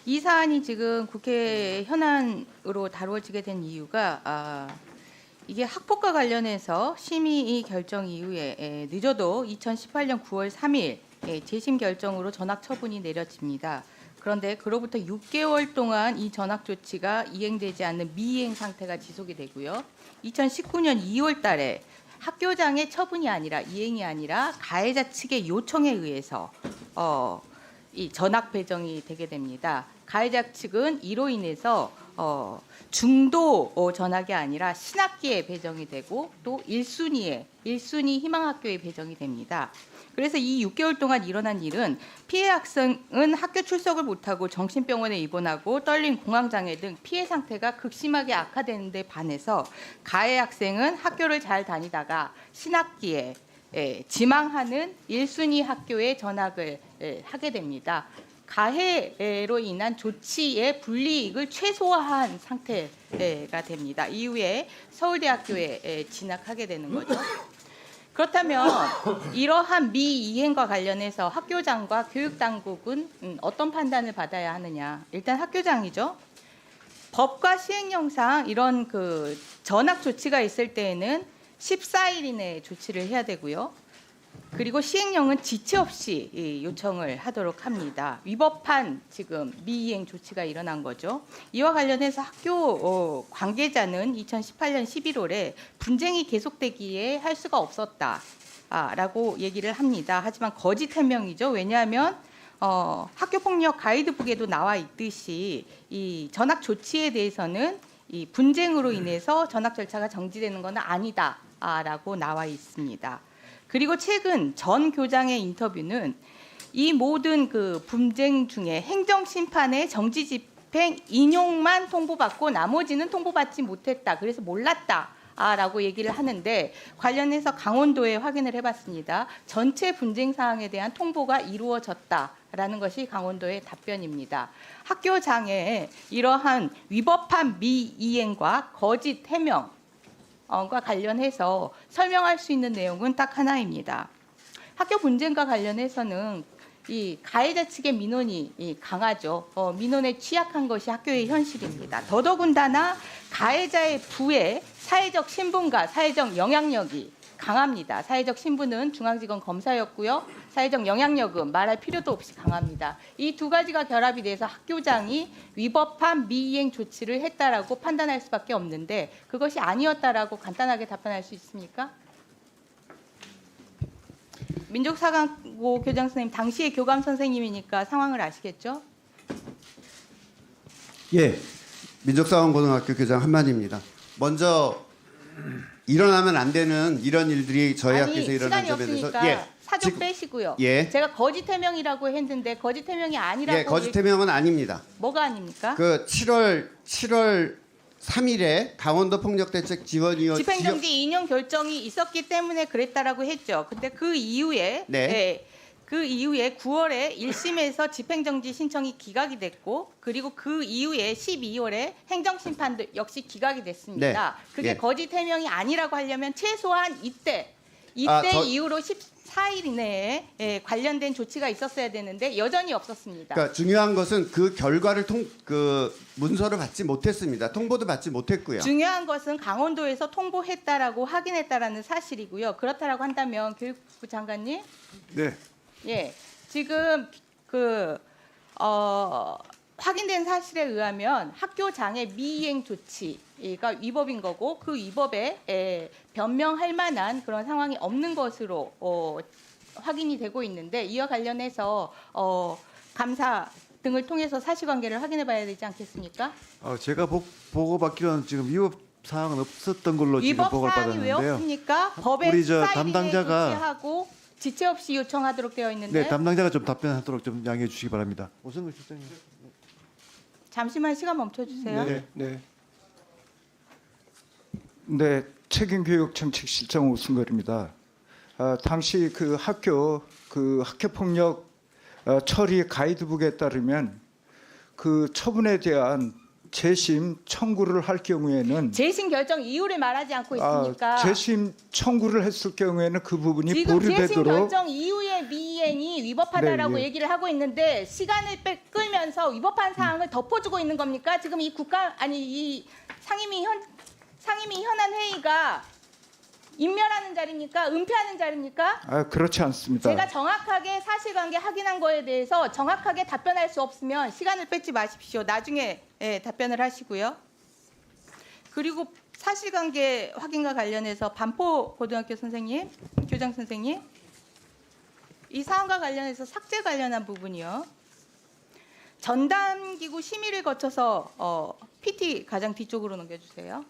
이 사안이 지금 국회 현안으로 다루어지게 된 이유가 이게 학폭과 관련해서 심의 결정 이후에 늦어도 2018년 9월 3일 재심 결정으로 전학 처분이 내려집니다. 그런데 그로부터 6개월 동안 이 전학 조치가 이행되지 않는 미이행 상태가 지속이 되고요. 2019년 2월 달에 학교장의 처분이 아니라 이행이 아니라 가해자 측의 요청에 의해서 이 전학 배정이 되게 됩니다. 가해자 측은 이로 인해서 중도 전학이 아니라 신학기에 배정이 되고 또 1순위 희망학교에 배정이 됩니다. 그래서 이 6개월 동안 일어난 일은 피해 학생은 학교 출석을 못하고 정신병원에 입원하고 떨린 공황장애 등 피해 상태가 극심하게 악화되는 데 반해서 가해 학생은 학교를 잘 다니다가 신학기에 지망하는 1순위 학교에 전학을 하게 됩니다. 가해로 인한 조치의 불이익을 최소화한 상태가 됩니다. 이후에 서울대학교에 진학하게 되는 거죠. 그렇다면 이러한 미이행과 관련해서 학교장과 교육당국은 어떤 판단을 받아야 하느냐. 일단 학교장이죠. 법과 시행령상 이런 그 전학 조치가 있을 때에는 14일 이내에 조치를 해야 되고요. 그리고 시행령은 지체 없이 요청을 하도록 합니다. 위법한 지금 미이행 조치가 일어난 거죠. 이와 관련해서 학교 관계자는 2018년 11월에 분쟁이 계속되기에 할 수가 없었다라고 얘기를 합니다. 하지만 거짓 해명이죠. 왜냐하면 학교폭력 가이드북에도 나와 있듯이 이 전학 조치에 대해서는 이 분쟁으로 인해서 전학 절차가 정지되는 것은 아니다라고 나와 있습니다. 그리고 최근 전 교장의 인터뷰는 이 모든 그 분쟁 중에 행정심판의 정지 집행 인용만 통보받고 나머지는 통보받지 못했다. 그래서 몰랐다라고 얘기를 하는데 관련해서 강원도에 확인을 해봤습니다. 전체 분쟁 사항에 대한 통보가 이루어졌다라는 것이 강원도의 답변입니다. 학교장의 이러한 위법한 미이행과 거짓 해명 과 관련해서 설명할 수 있는 내용은 딱 하나입니다. 학교 분쟁과 관련해서는 이 가해자 측의 민원이 강하죠. 민원에 취약한 것이 학교의 현실입니다. 더더군다나 가해자의 부의 사회적 신분과 사회적 영향력이 강합니다. 사회적 신분은 중앙지검 검사였고요. 사회적 영향력은 말할 필요도 없이 강합니다. 이 두 가지가 결합이 돼서 학교장이 위법한 미이행 조치를 했다라고 판단할 수밖에 없는데 그것이 아니었다라고 간단하게 답변할 수 있습니까? 민족사관고 교장 선생님, 당시의 교감 선생님이니까 상황을 아시겠죠? 예, 민족사관고등학교 교장 한마디입니다. 먼저 일어나면 안 되는 이런 일들이 저희 학교에서 일어난 점에 대해서 사족 빼시고요. 예. 제가 거짓 해명이라고 했는데 거짓 해명이 아니라고. 예, 거짓 해명은 아닙니다. 뭐가 아닙니까? 그 7월 3일에 강원도 폭력대책 집행정지 인용 결정이 있었기 때문에 그랬다라고 했죠. 근데 그 이후에 그 이후에 9월에 1심에서 집행정지 신청이 기각이 됐고 그리고 그 이후에 12월에 행정심판도 역시 기각이 됐습니다. 그게 예. 거짓 해명이 아니라고 하려면 최소한 이때 이후로 14일 이내에 관련된 조치가 있었어야 되는데 여전히 없었습니다. 그러니까 중요한 것은 그 결과를 문서를 받지 못했습니다. 통보도 받지 못했고요. 중요한 것은 강원도에서 통보했다라고 확인했다라는 사실이고요. 그렇다라고 한다면 교육부 장관님, 네. 예, 지금 확인된 사실에 의하면 학교장의 미이행 조치가 위법인 거고 그 위법에 변명할 만한 그런 상황이 없는 것으로 확인이 되고 있는데 이와 관련해서 감사 등을 통해서 사실관계를 확인해봐야 되지 않겠습니까? 제가 보고받기로는 지금 위법 사항은 없었던 걸로 지금 위법 보고를 사항이 왜 받았는데요. 없습니까? 법에 우리 저 14일 이내에 담당자가- 조치하고 지체 없이 요청하도록 되어 있는데 네, 담당자가 좀 답변하도록 좀 양해해 주시기 바랍니다. 오승근 실장님. 잠시만 시간 멈춰주세요. 네, 책임교육정책실장 오승걸입니다. 당시 그 학교폭력 처리 가이드북에 따르면 그 처분에 대한 재심 청구를 할 경우에는 재심 결정 이유를 말하지 않고 있으니까 재심 청구를 했을 경우에는 그 부분이 지금 재심 보류되도록 결정 이후의 미이행이 위법하다라고 네, 예. 얘기를 하고 있는데 시간을 끌면서 위법한 사항을 덮어주고 있는 겁니까? 지금 이 상임위 현안 회의가 인멸하는 자리입니까? 은폐하는 자리입니까? 그렇지 않습니다. 제가 정확하게 사실관계 확인한 거에 대해서 정확하게 답변할 수 없으면 시간을 뺏지 마십시오. 나중에 답변을 하시고요. 그리고 사실관계 확인과 관련해서 반포 고등학교 선생님, 교장 선생님, 이 사안과 관련해서 삭제 관련한 부분이요. 전담기구 심의를 거쳐서 PT 가장 뒤쪽으로 넘겨주세요.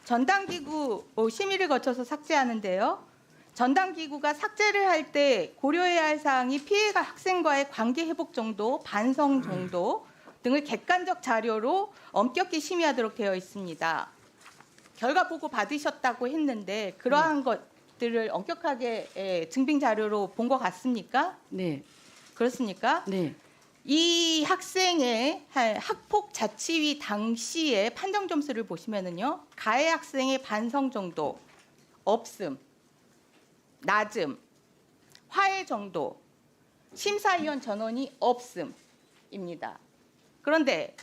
전담기구 심의를 거쳐서 삭제하는데요. 전담기구가 삭제를 할 때 고려해야 할 사항이 피해가 학생과의 관계 회복 정도, 반성 정도 등을 객관적 자료로 엄격히 심의하도록 되어 있습니다. 결과 보고 받으셨다고 했는데 그러한 것들을 엄격하게 증빙 자료로 본 것 같습니까? 네, 그렇습니까? 네. 이 학생의 학폭 자치위 당시의 판정 점수를 보시면은요, 가해 학생의 반성 정도, 없음, 낮음, 화해 정도, 심사위원 전원이 없음입니다. 그런데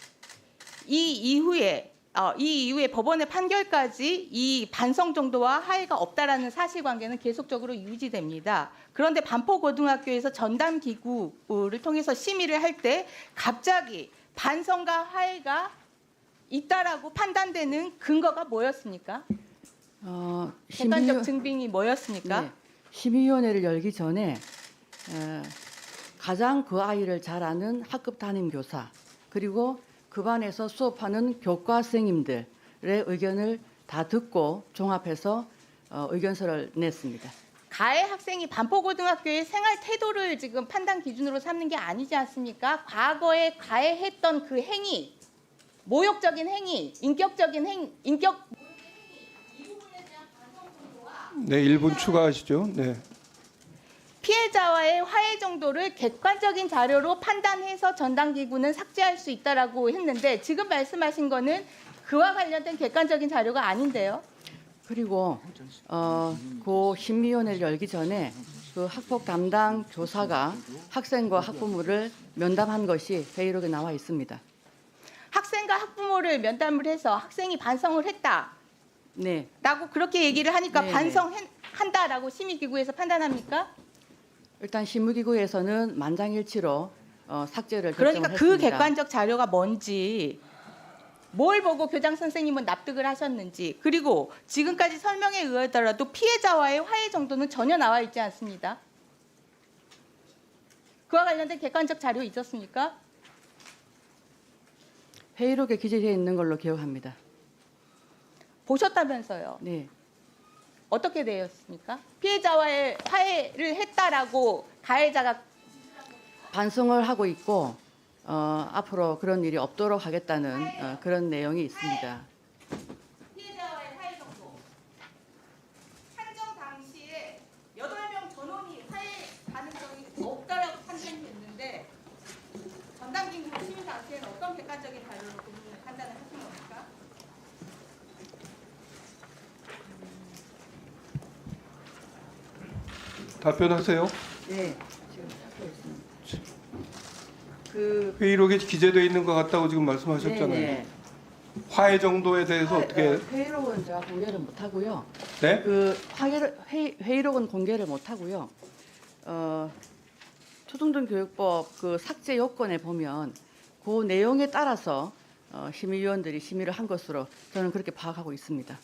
이 이후에 법원의 판결까지 이 반성 정도와 화해가 없다라는 사실관계는 계속적으로 유지됩니다. 그런데 반포고등학교에서 전담기구를 통해서 심의를 할 때 갑자기 반성과 화해가 있다라고 판단되는 근거가 뭐였습니까? 객관적 증빙이 뭐였습니까? 네, 심의위원회를 열기 전에 가장 그 아이를 잘 아는 학급 담임 교사 그리고 그 반에서 수업하는 교과 선생님들의 의견을 다 듣고 종합해서 의견서를 냈습니다. 가해 학생이 반포고등학교의 생활 태도를 지금 판단 기준으로 삼는 게 아니지 않습니까? 과거에 가해했던 그 행위, 모욕적인 행위, 인격 네, 1분 추가하시죠. 네. 피해자와의 화해 정도를 객관적인 자료로 판단해서 전담기구는 삭제할 수 있다라고 했는데 지금 말씀하신 거는 그와 관련된 객관적인 자료가 아닌데요. 그리고 그 심의위원회를 열기 전에 그 학폭 담당 교사가 학생과 학부모를 면담한 것이 회의록에 나와 있습니다. 학생과 학부모를 면담을 해서 학생이 반성을 했다라고 네, 그렇게 얘기를 하니까 네네. 반성한다라고 심의기구에서 판단합니까? 일단 심의기구에서는 만장일치로 삭제를 그러니까 결정을 그 했습니다. 객관적 자료가 뭔지, 뭘 보고 교장 선생님은 납득을 하셨는지, 그리고 지금까지 설명에 의하더라도 피해자와의 화해 정도는 전혀 나와 있지 않습니다. 그와 관련된 객관적 자료 있었습니까? 회의록에 기재되어 있는 걸로 기억합니다. 보셨다면서요. 네, 어떻게 되었습니까? 피해자와의 화해를 했다라고 가해자가 반성을 하고 있고 앞으로 그런 일이 없도록 하겠다는 그런 내용이 있습니다. 피해자와의 화해 정도. 판정 당시에 8명 전원이 화해 가능성이 없다라고 판단했는데 전담기구 심의 당시에는 어떤 객관적인 자료로 그 부분을 판단을 하신 겁니까? 답변하세요. 네, 지금 찾고 있습니다. 그 회의록에 기재되어 있는 것 같다고 지금 말씀하셨잖아요. 네네. 화해 정도에 대해서 어떻게? 회의록은 제가 공개를 못 하고요. 네? 그 회의록은 공개를 못 하고요. 초중등교육법 그 삭제 요건에 보면 그 내용에 따라서 심의위원들이 심의를 한 것으로 저는 그렇게 파악하고 있습니다.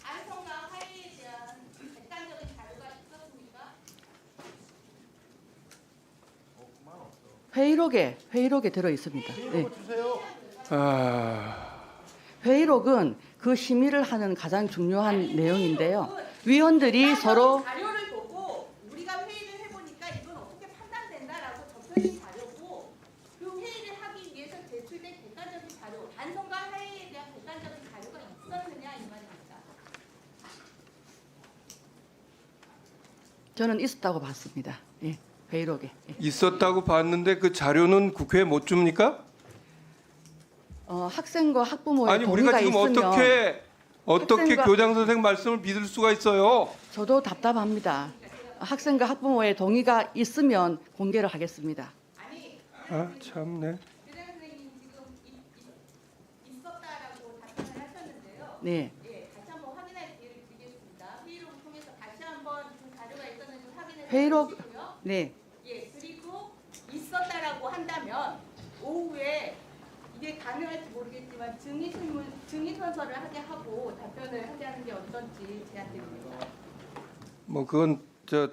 반성과 화해에 대한 객관적인 자료가 있었습니까? 회의록에 들어 있습니다. 네. 아, 회의록은 그 심의를 하는 가장 중요한 내용인데요. 위원들이 서로 자료를 보고 우리가 회의를 해보니까 이건 어떻게 판단된다라고 접혀진 자료고 그 회의를 하기 위해서 제출된 객관적인 자료, 반성과 화해에 대한 객관적인 자료가 있었느냐 이 말입니다. 저는 있었다고 봤습니다. 예. 회의록에. 있었다고 봤는데 그 자료는 국회에 못 줍니까? 학생과 학부모의 아니 동의가 우리가 지금 있으면 어떻게 학생과- 교장 선생 말씀을 믿을 수가 있어요? 저도 답답합니다. 학생과 학부모의 동의가 있으면 공개를 하겠습니다. 아 참네. 있었다라고 답변을 하셨는데요. 네. 예, 다시 한번 확인할 기회를 드리겠습니다. 회의록을 통해서 다시 한번 그 자료가 있었는지 확인해 회의록- 주시고요. 네. 예, 그리고 있었다라고 한다면 오후에 이게 가능할지 모르겠지만 증인 선서를 하게 하고 답변을 하게 하는 게 어떤지 제안드립니다. 뭐 그건 저